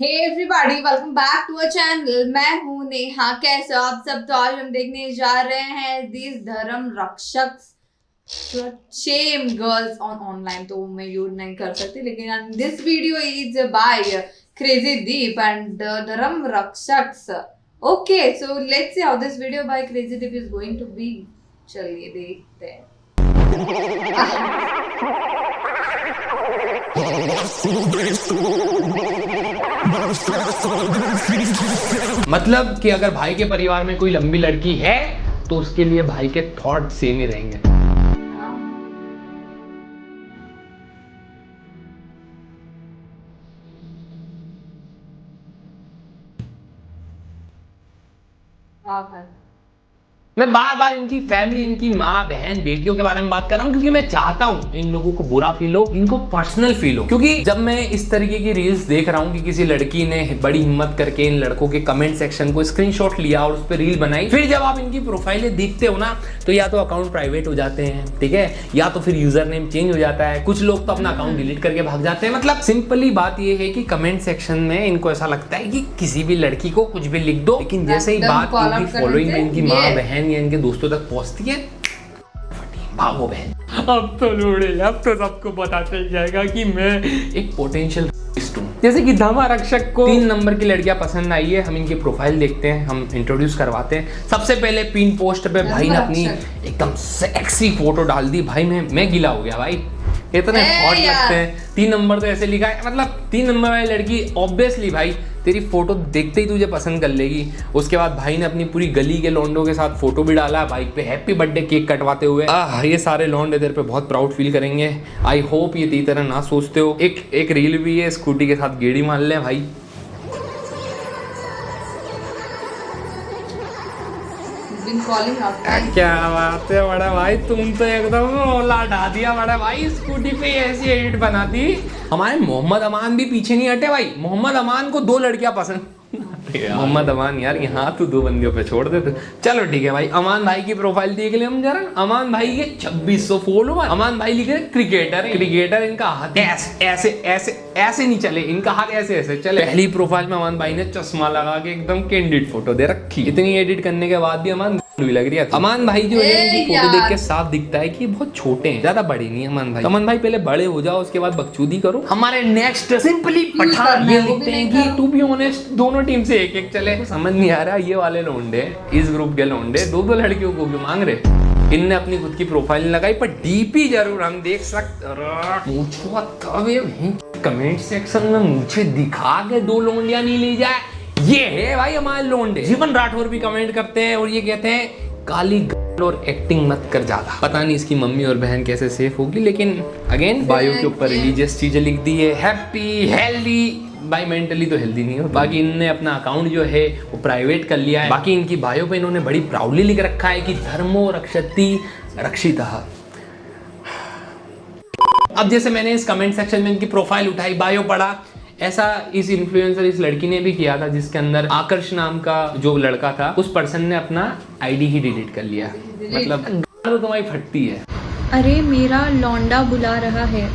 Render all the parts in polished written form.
Hey everybody, welcome back to a channel. मैं हूं नेहा। कैसे हो आप सब? तो आज हम देखने जा रहे हैं दिस धर्म रक्षक शेम गर्ल्स ऑन ऑनलाइन। तो मैं यूज नहीं कर सकती, लेकिन this video is by crazy Deep and Dharm Rakshak. Okay, so let's see how this video by crazy Deep is going to be. चलिए देखते हैं। मतलब कि अगर भाई के परिवार में कोई लंबी लड़की है तो उसके लिए भाई के थॉट सेम ही रहेंगे। मैं बार बार इनकी फैमिली, इनकी माँ बहन बेटियों के बारे में बात कर रहा हूँ क्योंकि मैं चाहता हूँ इन लोगों को बुरा फील हो, इनको पर्सनल फील हो। क्योंकि जब मैं इस तरीके की रील्स देख रहा हूँ कि किसी लड़की ने बड़ी हिम्मत करके इन लड़कों के कमेंट सेक्शन को स्क्रीनशॉट लिया और उस पर रील बनाई, फिर जब आप इनकी प्रोफाइलें देखते हो ना तो या तो अकाउंट प्राइवेट हो जाते हैं, ठीक है, या तो फिर यूजर नेम चेंज हो जाता है, कुछ लोग तो अपना अकाउंट डिलीट करके भाग जाते हैं। मतलब सिंपली बात ये है कि कमेंट सेक्शन में इनको ऐसा लगता है कि किसी भी लड़की को कुछ भी लिख दो, लेकिन जैसे ही बात इनकी फॉलोइंग में इनकी माँ बहन या इनके दोस्तों तक पहुंचती है, भागो बहन। अब तो लोड़े, अब तो सबको पता चल जाएगा कि मैं एक पोटेंशियल हूँ। जैसे कि धर्म रक्षक को 3 नंबर की लड़कियां पसंद आई है। हम इनकी प्रोफाइल देखते हैं, हम इंट्रोड्यूस करवाते हैं। सबसे पहले पिन पोस्ट पे भाई ने अपनी एकदम सेक्सी फोटो डाल दी। भाई मैं गीला हो गया भाई, इतने हॉट लगते हैं। 3 नंबर तो ऐसे लिखा है, मतलब 3 नंबर वाली लड़की ऑब्वियसली भाई तेरी फोटो देखते ही तुझे पसंद कर लेगी। उसके बाद भाई ने अपनी पूरी गली के लौंडों के साथ फोटो भी डाला बाइक पे हैप्पी बर्थडे केक कटवाते हुए। ये सारे लौंडे तेरे पे बहुत प्राउड फील करेंगे। आई होप ये तेरी तरह ना सोचते हो। एक रील भी है, स्कूटी के साथ गेड़ी मार ले भाई। क्या बात है बड़ा भाई, तुम तो एकदम रोला ढा दिया बड़ा भाई। स्कूटी पे ऐसी एडिट बना दी। हमारे मोहम्मद अमान भी पीछे नहीं हटे भाई। मोहम्मद अमान को 2 लड़कियां पसंद। मोहम्मद अमान यार, यहाँ तो 2 बंदियों पे छोड़ देते। चलो ठीक है भाई, अमान भाई की प्रोफाइल देख ले हम जरा। अमान भाई के 2600 फॉलोवर। अमान भाई लिखे क्रिकेटर। इनका हाथ ऐसे नहीं चले, इनका हाथ ऐसे चले। पहली प्रोफाइल में अमान भाई ने चश्मा लगा के एकदम कैंडिड फोटो दे रखी। इतनी एडिट करने के बाद भी अमान भी लग रही है। अमान भाई जो है, इनकी फोटो देख के साफ दिखता है कि बहुत छोटे हैं, ज्यादा बड़े नहीं है अमान भाई। अमान भाई पहले बड़े हो जाओ, उसके बाद बकचोदी करो। हमारे नेक्स्ट सिंपली पठान ये लिखते हैं कि टू बी ऑनेस्ट दोनों टीम से एक चले। समझ नहीं आ रहा ये वाले लोंडे, इस ग्रुप के लोंडे 2 लड़कियों को क्यों मांग रहे। इनने अपनी खुद की प्रोफाइल लगाई पर डीपी जरूर हम देख सकते। कमेंट सेक्शन में मुझे दिखा के 2 लोंडियां नहीं ली जाए। ये है भाई हमारे लोंडे। जीवन राठौर भी कमेंट करते हैं और ये कहते हैं काली और एक्टिंग मत कर ज्यादा। पता नहीं इसकी मम्मी और बहन कैसे सेफ होगी, लेकिन अगेन बायो के ऊपर रिलीजियस चीजें लिख दी है। हैप्पी हेल्दी भाई, मेंटली तो हेल्दी नहीं हो। बाकी इनने अपना अकाउंट जो है वो प्राइवेट कर लिया है। बाकी इनकी बायो पे इन्होंने बड़ी प्राउडली लिख रखा है कि धर्मो रक्षति रक्षितः। अब जैसे मैंने इस कमेंट सेक्शन में इनकी प्रोफाइल उठाई, बायो पढ़ा, ऐसा इस इन्फ्लुएंसर इस लड़की ने भी किया था जिसके अंदर आकर्ष नाम का जो लड़का था, उस पर्सन ने अपना आईडी ही डिलीट कर लिया। मतलब तो तुम्हारी फटती है। अरे मेरा लौंडा बुला रहा है।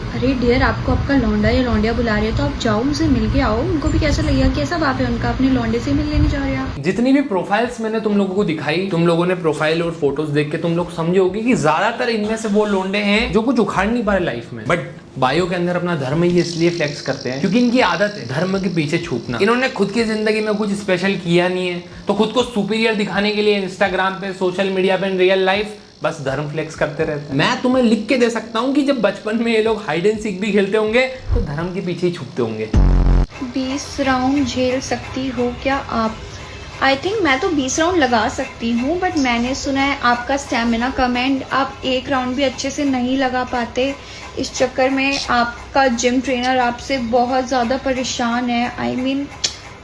अरे डियर, आपको आपका लौंडा या लौंडिया बुला रहे हो तो आप जाओ, उनसे मिल के आओ। उनको भी कैसा लगेगा, कैसा बाप है उनका, अपने लौंडे से मिल लेने जा रहे हैं। जितनी भी प्रोफाइल्स मैंने तुम लोगों को दिखाई, तुम लोगों ने प्रोफाइल और फोटोज देख के तुम लोग समझोगे कि ज्यादातर इनमें से वो लौंडे हैं जो कुछ उखाड़ नहीं पा रहे लाइफ में, बट बायो के अंदर अपना धर्म ही इसलिए फ्लेक्स करते हैं क्योंकि इनकी आदत है धर्म के पीछे छुपना। इन्होंने खुद की जिंदगी में कुछ स्पेशल किया नहीं है, तो खुद को सुपीरियर दिखाने के लिए इंस्टाग्राम पे, सोशल मीडिया पे, रियल लाइफ बस धर्म फ्लेक्स करते रहते हैं। मैं तुम्हें लिख के दे सकता हूँ कि जब बचपन में ये लोग हाइड एंड सीक भी खेलते होंगे तो धर्म के पीछे ही छुपते होंगे। 20 राउंड झेल सकती हो क्या आप? आई थिंक मैं तो 20 राउंड लगा सकती हूँ, बट मैंने सुना है आपका स्टैमिना कम है, आप 1 राउंड भी अच्छे से नहीं लगा पाते। इस चक्कर में आपका जिम ट्रेनर आपसे बहुत ज़्यादा परेशान है। आई मीन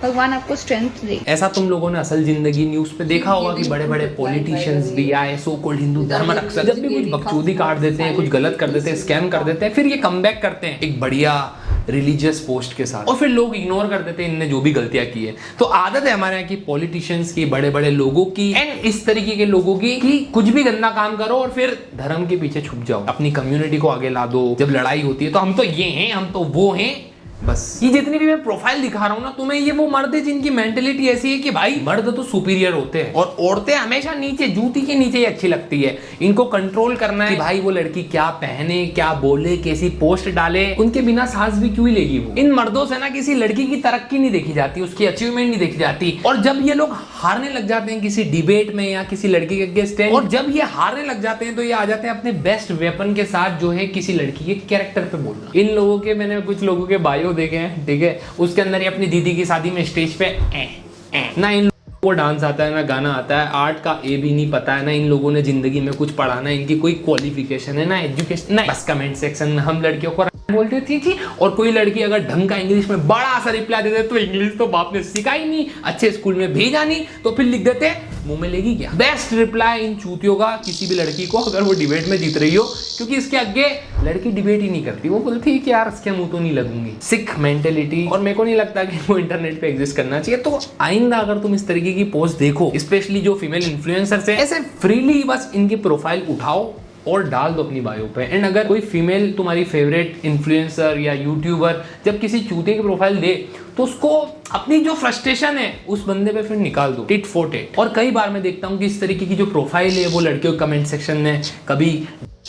भगवान आपको स्ट्रेंथ दे। ऐसा तुम लोगों ने असल जिंदगी न्यूज पे देखा होगा कि बड़े बड़े पॉलिटिशियंस भी आए, सो कॉल्ड हिंदू धर्म रक्षक, जब भी कुछ बकचोदी काट देते हैं, कुछ गलत कर देते हैं, स्कैम कर देते हैं, फिर ये कमबैक करते हैं एक बढ़िया रिलीजियस पोस्ट के साथ, और फिर लोग इग्नोर कर देते हैं इनने जो भी गलतियां की है। तो आदत है हमारे यहाँ की पॉलिटिशियंस की, बड़े बड़े लोगों की एंड इस तरीके के लोगों की कि कुछ भी गंदा काम करो और फिर धर्म के पीछे छुप जाओ, अपनी कम्युनिटी को आगे ला दो। जब लड़ाई होती है तो हम तो ये हैं, हम तो वो हैं, बस ये जितनी भी मैं प्रोफाइल दिखा रहा हूँ ना तुम्हें, ये वो मर्द है जिनकी मेंटेलिटी ऐसी है कि भाई मर्द तो सुपीरियर होते हैं और औरतें हमेशा नीचे, जूती के नीचे ही अच्छी लगती है। इनको कंट्रोल करना है कि भाई वो लड़की क्या पहने, क्या बोले, कैसी पोस्ट डाले, उनके बिना सांस भी क्यों लेगी वो। इन मर्दों से ना किसी लड़की की तरक्की नहीं देखी जाती, उसकी अचीवमेंट नहीं देखी जाती। और जब ये लोग हारने लग जाते हैं किसी डिबेट में या किसी लड़की के अगेंस्ट, और जब ये हारने लग जाते हैं तो ये आ जाते हैं अपने बेस्ट वेपन के साथ, जो है किसी लड़की के कैरेक्टर पे बोलना। इन लोगों के, मैंने कुछ लोगों के बायो देखे हैं, ठीक है, उसके अंदर ही अपनी दीदी की शादी में स्टेज पे ना इन लोगों को डांस आता है, ना गाना आता है, आर्ट का ए भी नहीं पता है, ना इन लोगों ने जिंदगी में कुछ पढ़ा, ना इनकी कोई क्वालिफिकेशन है, ना एजुकेशन, ना बस कमेंट सेक्शन में हम लड़कियों को बोलते थी। और कोई लड़की अगर ढंग का इंग्लिश में बड़ा सा रिप्लाई दे दे तो इंग्लिश तो बाप ने सिखाई नहीं, अच्छे स्कूल में भेजा नहीं, तो फिर लिख देते मुंह में लेगी क्या। बेस्ट रिप्लाई इन चूतियों का किसी भी लड़की को, अगर वो डिबेट में जीत रही हो, क्योंकि इसके आगे लड़की डिबेट ही नहीं करती, वो बोलती है कि यार इसके मुंह तो नहीं लगूंगी। सिख मेंटेलिटी, और मेरे को नहीं लगता कि वो इंटरनेट पे एग्जिस्ट करना चाहिए। तो आइंदा अगर तुम इस तरीके की पोस्ट देखो, स्पेशली जो फीमेल इन्फ्लुएंसर्स है, ऐसे फ्रीली बस इनकी प्रोफाइल उठाओ और डाल दो अपनी बायो पे। एंड अगर कोई फीमेल तुम्हारी फेवरेट इन्फ्लुएंसर या यूट्यूबर जब किसी चूते की प्रोफाइल दे, तो उसको अपनी जो फ्रस्ट्रेशन है उस बंदे पे फिर निकाल दो, टिट फॉर टेट। और कई बार मैं देखता हूँ कि इस तरीके की जो प्रोफाइल है वो लड़कियों के कमेंट सेक्शन में कभी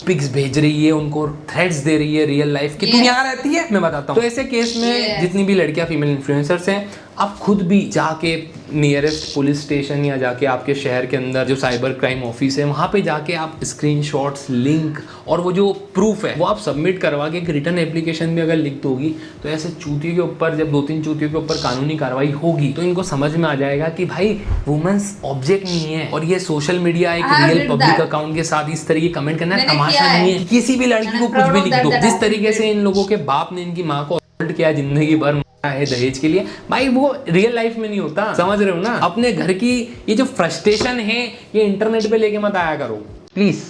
पिक्स भेज रही है, उनको थ्रेड्स दे रही है रियल लाइफ की। तुम यहाँ रहती है, मैं बताता हूँ। तो ऐसे केस में जितनी भी लड़कियां फीमेल इन्फ्लुएंसर्स हैं, आप खुद भी जाके नियरेस्ट पुलिस स्टेशन या जाके आपके शहर के अंदर जो साइबर क्राइम ऑफिस है, वहाँ पे जाके आप स्क्रीनशॉट्स, लिंक और वो जो प्रूफ है वो आप सबमिट करवा के एक रिटर्न एप्लीकेशन में अगर लिख दोगी, तो ऐसे चूतियों के ऊपर, जब 2-3 चूतियों के ऊपर कानूनी कार्रवाई होगी, तो इनको समझ में आ जाएगा कि भाई वुमेन्स ऑब्जेक्ट नहीं है। और ये सोशल मीडिया एक रियल पब्लिक अकाउंट के साथ इस तरह की कमेंट करना तमाशा नहीं है। किसी भी लड़की को कुछ भी लिख दो। जिस तरीके से इन लोगों के बाप ने इनकी माँ को किया, जिंदगी भर है दहेज के लिए, भाई वो रियल लाइफ में नहीं होता, समझ रहे हो ना। अपने घर की ये जो फ्रस्ट्रेशन है ये इंटरनेट पे लेके मत आया करो प्लीज।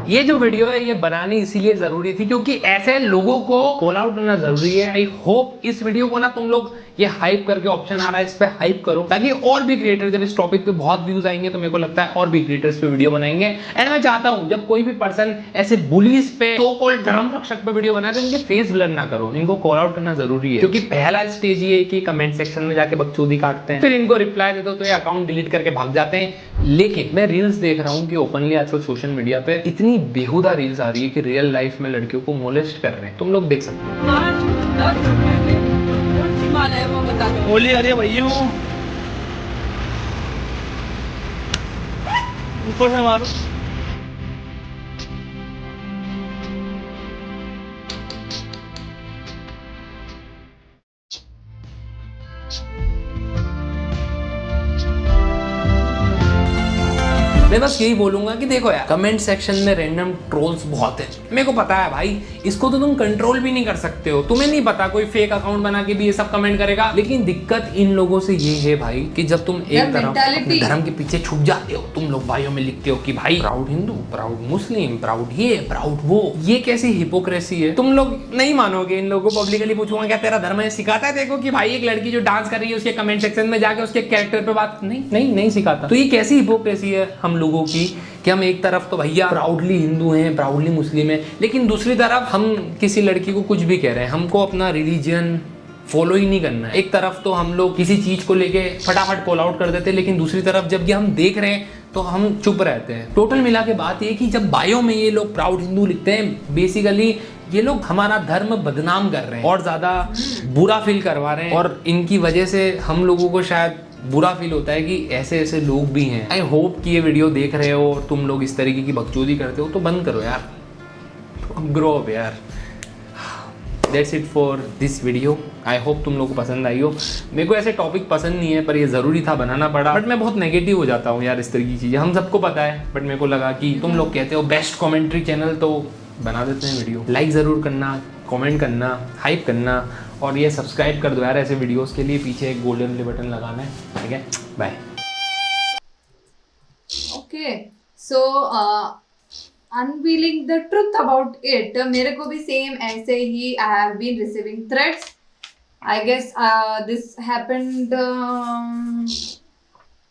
ये जो वीडियो है ये बनानी इसीलिए जरूरी थी क्योंकि ऐसे लोगों को कॉल आउट करना जरूरी है। आई होप इस वीडियो को ना तुम लोग ये हाइप करके ऑप्शन आ रहा है, इस पे हाइप करो, ताकि और भी क्रिएटर, जब इस टॉपिक पे बहुत व्यूज आएंगे तो मेरे को लगता है और भी क्रिएटर्स पे वीडियो बनाएंगे। एंड मैं चाहता हूं जब कोई भी पर्सन ऐसे बुलीज पे, सो कॉल्ड धर्म रक्षक पे वीडियो बनाए तो इनके फेस ब्लर ना करो, इनको कॉल आउट करना जरूरी है। क्योंकि पहला स्टेज ये है कि कमेंट सेक्शन में जाके बकचोदी काटते हैं, फिर इनको रिप्लाई दे दो तो ये अकाउंट डिलीट करके भाग जाते हैं। लेकिन मैं रील्स देख रहा हूँ कि ओपनली आजकल सोशल मीडिया पे इतनी बेहुदा रील्स आ रही है कि रियल लाइफ में लड़कियों को मोलेस्ट कर रहे हैं, तुम लोग देख सकते हो। होली अरे भैया ऊपर से मारो। मैं बस यही बोलूंगा कि देखो यार, कमेंट सेक्शन में रैंडम ट्रोल्स बहुत है, मेरे को पता है भाई, इसको तो तुम कंट्रोल भी नहीं कर सकते हो। तुम्हें नहीं पता कोई फेक अकाउंट बना के भी ये सब कमेंट करेगा। लेकिन दिक्कत इन लोगों से ये है भाई कि जब तुम एक तरफ अपने धर्म के पीछे छुप जाते हो, तुम लोग भाइयों में लिखते हो कि भाई प्राउड हिंदू, प्राउड मुस्लिम, प्राउड ये, प्राउड वो, ये कैसी हिपोक्रेसी है। तुम लोग नहीं मानोगे, इन लोगों को पब्लिकली पूछूंगा क्या तेरा धर्म है सिखाता है देखो कि भाई एक लड़की जो डांस कर रही है उसके कमेंट सेक्शन में जाके उसके कैरेक्टर पे बात नहीं सिखाता। तो ये कैसी हिपोक्रेसी है हम लोगों की कि हम एक तरफ तो भैया प्राउडली हिंदू हैं, प्राउडली मुस्लिम हैं, लेकिन दूसरी तरफ हम किसी लड़की को कुछ भी कह रहे हैं, हमको अपना रिलीजन फॉलो ही नहीं करना है। एक तरफ तो हम लोग किसी चीज को लेके फटाफट कॉल आउट कर देते हैं, लेकिन दूसरी तरफ जब ये हम देख रहे हैं तो हम चुप रहते हैं। टोटल मिला के बात ये कि जब बायो में ये लोग प्राउड हिंदू लिखते हैं, बेसिकली ये लोग हमारा धर्म बदनाम कर रहे हैं और ज्यादा बुरा फील करवा रहे हैं, और इनकी वजह से हम लोगों को शायद बुरा फील होता है कि ऐसे ऐसे लोग भी हैं। आई होप कि ये वीडियो देख रहे हो और तुम लोग इस तरीके की बकचोदी करते हो तो बंद करो यार, ग्रो अप यार। That's it for this video. I hope तुम लोगों को पसंद आई हो। मेरे को ऐसे टॉपिक पसंद नहीं है पर ये ज़रूरी था, बनाना पड़ा। बट मैं बहुत नेगेटिव हो जाता हूँ यार इस तरह की चीज़ें, हम सबको पता है, बट मेरे को लगा कि तुम लोग कहते हो बेस्ट कमेंट्री चैनल तो बना देते हैं वीडियो। लाइक ज़रूर करना, कमेंट करना, हाइप करना, और ये सब्सक्राइब कर दो यार ऐसे वीडियोस के लिए। पीछे एक गोल्डन प्ले बटन लगाना है, ठीक है। Bye. Okay, so unveiling the truth about it, मेरे को भी सेम ऐसे ही I have been receiving threats. I guess this happened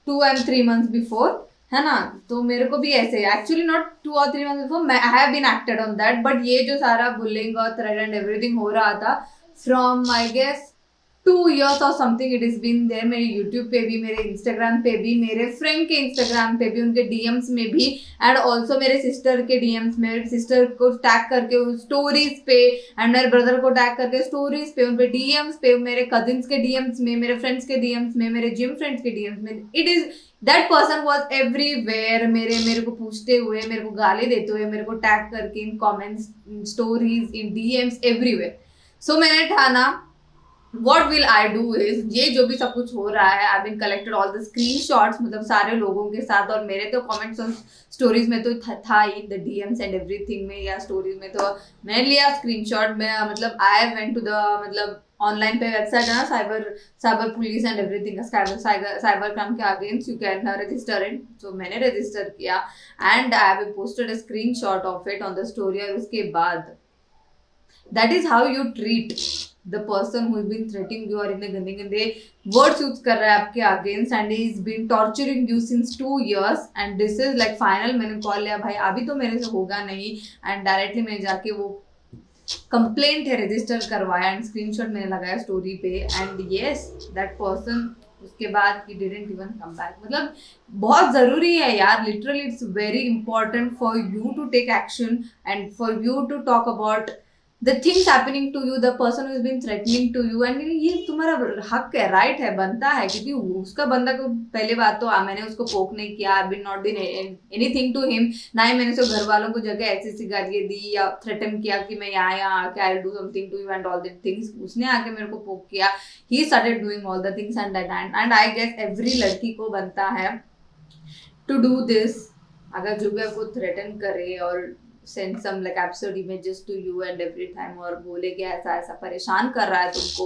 2 and 3 months before, है ना। तो मेरे को भी ऐसे, actually not 2 or 3 months before, I have been acted on that. But ये जो सारा बुलिंग और थ्रेड एंड एवरीथिंग हो रहा था फ्रॉम आई गेस 2 years और something it is been there. मेरे यूट्यूब पे भी, मेरे इंस्टाग्राम पे भी, मेरे फ्रेंड के इंस्टाग्राम पे भी, उनके डीएम्स में भी, एंड ऑल्सो मेरे सिस्टर के डीएम्स में, मेरे सिस्टर को टैग करके स्टोरीज पे, एंड मेरे ब्रदर को टैग करके स्टोरीज पे, उन पे डीएम्स पे, मेरे कजिन्स के डीएम्स में, मेरे फ्रेंड्स के डीएम्स में, मेरे जिम फ्रेंड्स के डीएम्स में। It is that person was everywhere, मेरे को पूछते हुए, मेरे को गाली देते हुए, मेरे को टैग करके in comments, in stories, in DMs, everywhere. So मैंने ठाना what will I do is, ये जो भी सब कुछ हो रहा है, I've been collected all the screenshots, मतलब सारे लोगों के साथ, और मेरे तो comments और stories में तो था ही, the DMs and everything में या stories में, तो मैंने लिया screenshot में, मतलब I went to the, मतलब ऑनलाइन पे वेबसाइट है ना, cyber police and everything, cyber crime के against you can register it. So मैंने रजिस्टर किया and I have posted a screenshot of it on the story. और उसके बाद that is how you treat the person who is been threatening you और इतने गंदे गंदे वर्ड्स यूज कर रहा है आपके against and he is been torturing you since 2 years and this is like final. मैंने कॉल लिया, भाई अभी तो मेरे से होगा नहीं, एंड डायरेक्टली मैंने जाके वो कंप्लेंट है रजिस्टर करवाया एंड स्क्रीनशॉट मैंने लगाया स्टोरी पे, एंड यस दैट पर्सन उसके बाद he didn't even come back. मतलब बहुत ज़रूरी है यार, literally it's very important for you to take action and for you to talk about the things happening to you, the person who has been threatening to you, and ये तुम्हारा हक है, right है, बनता है, क्योंकि उसका बंदा को पहले बात तो मैंने उसको पोक नहीं किया, I been not done anything to him, ना ही मैंने उसको घर वालों को जगह ऐसी गालियाँ दी या थ्रेटन किया कि मैं यहाँ आके I do something to you and all that things. उसने आके मेरे को पोक किया, he started doing all the things and that, and I guess every लड़की को बनता है टू डू दिस। अगर जो भी आपको थ्रेटन करे और send some like absurd images to you and every time और बोले कि ऐसा ऐसा परेशान कर रहा है तुमको,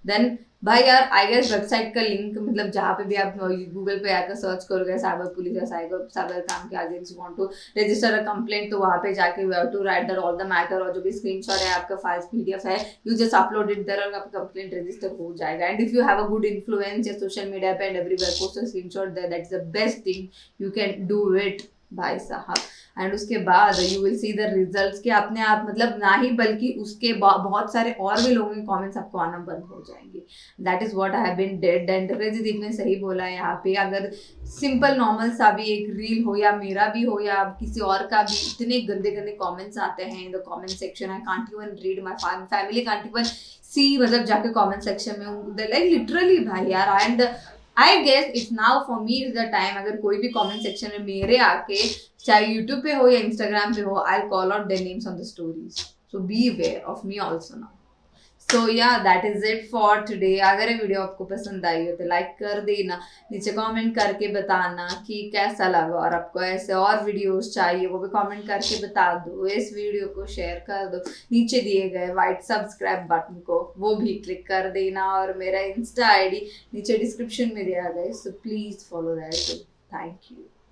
then भाई यार आई गेस वेबसाइट का लिंक, मतलब जहाँ पे भी आप गूगल पे आकर सर्च करोगे साइबर पुलिस या साइबर क्राइम के against want to register a complaint, तो वहाँ पे जाके you have to write that all the matter, और जो भी स्क्रीनशॉट है आपका फाइल्स पीडीएफ है, you just upload it there और आपका कंप्लेंट रजिस्टर हो जाएगा। And if you have a good influence या सोशल मीडिया पे and everywhere post a screenshot there, that is the best thing you can do it भाई साहब। And उसके बाद you will see the results के अपने आप, मतलब ना ही बल्कि उसके बहुत सारे और भी लोगों के कमेंट्स आपको आना बंद हो जाएंगे। That is what I have been dead. And Rajdeep ने सही बोला है यहाँ पे, अगर सिंपल नॉर्मल सा भी एक रील हो या मेरा भी हो या किसी और का भी, इतने गंदे गंदे कमेंट्स आते हैं in the comment section, I can't even read, my family can't even see, मतलब जाके कमेंट सेक्शन में लाइक लिटरली भाई यार। And I guess it's now for me is the time, अगर कोई भी कमेंट सेक्शन में मेरे आके, चाहे यूट्यूब पे हो या इंस्टाग्राम पे हो, I call out their names on the stories, so be aware of me also now. So yeah that is it for today. अगर ये वीडियो आपको पसंद आई हो तो लाइक कर देना, नीचे कमेंट करके बताना कि कैसा लगा, और आपको ऐसे और वीडियोस चाहिए वो भी कमेंट करके बता दो। इस वीडियो को शेयर कर दो, नीचे दिए गए वाइट सब्सक्राइब बटन को वो भी क्लिक कर देना, और मेरा इंस्टा आईडी नीचे डिस्क्रिप्शन में दिया गया है, so please follow that. Thank you.